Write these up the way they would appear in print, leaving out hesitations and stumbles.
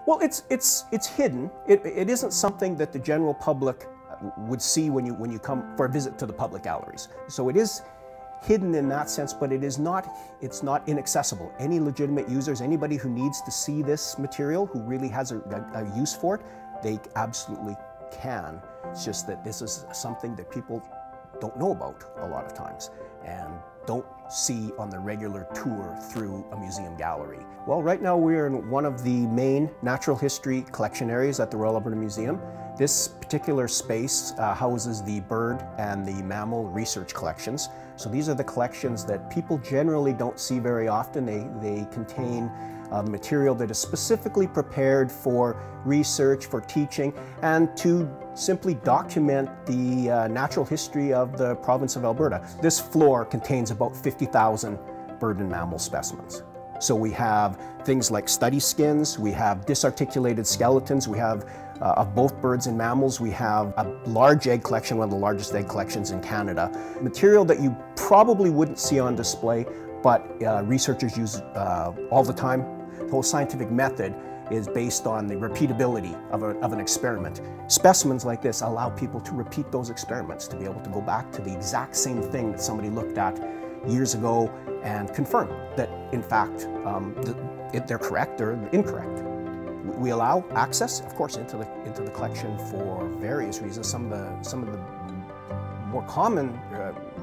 Well, it's hidden. It isn't something that the general public would see when you come for a visit to the public galleries. So it is hidden in that sense, but it's not inaccessible. Any legitimate users, anybody who needs to see this material, who really has a use for it, they absolutely can. It's just that this is something that people don't know about a lot of times and don't see on the regular tour through a museum gallery. Well, right now we're in one of the main natural history collection areas at the Royal Alberta Museum. This particular space houses the bird and the mammal research collections. So these are the collections that people generally don't see very often. They contain material that is specifically prepared for research, for teaching, and to simply document the natural history of the province of Alberta. This floor contains about 50,000 bird and mammal specimens. So we have things like study skins, we have disarticulated skeletons, we have of both birds and mammals. We have a large egg collection, one of the largest egg collections in Canada. Material that you probably wouldn't see on display, but researchers use all the time. The whole scientific method is based on the repeatability of an experiment. Specimens like this allow people to repeat those experiments, to be able to go back to the exact same thing that somebody looked at years ago and confirm that, in fact, they're correct or incorrect. We allow access, of course, into the collection for various reasons. Some of the more common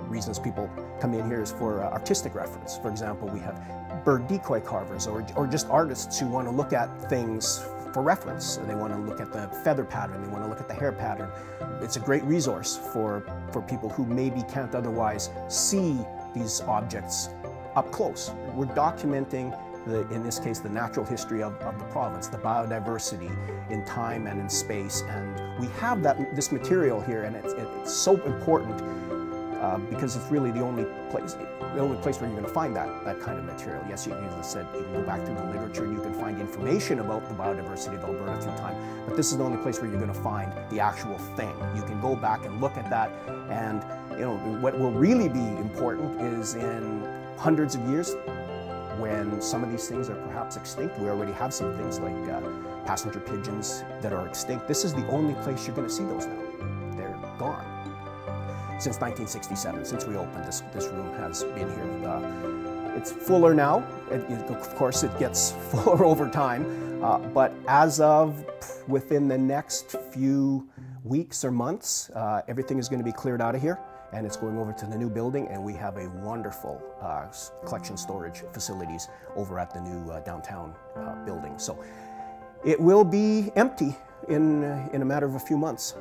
reasons people come in here is for artistic reference. For example, we have bird decoy carvers or just artists who want to look at things for reference. They want to look at the feather pattern, they want to look at the hair pattern. It's a great resource for people who maybe can't otherwise see these objects up close. We're documenting, in this case, the natural history of the province, the biodiversity in time and in space. And we have this material here, and it's so important because it's really the only place where you're going to find that kind of material. Yes, as I said, you can go back through the literature and you can find information about the biodiversity of Alberta through time, but this is the only place where you're going to find the actual thing. You can go back and look at that, and what will really be important is in hundreds of years, when some of these things are perhaps extinct. We already have some things like passenger pigeons that are extinct. This is the only place you're going to see those now. They're gone. Since 1967, since we opened, this room has been here. It's fuller now. Of course, it gets fuller over time, but as of within the next few weeks or months, everything is going to be cleared out of here, and it's going over to the new building, and we have a wonderful collection storage facilities over at the new downtown building. So it will be empty in a matter of a few months.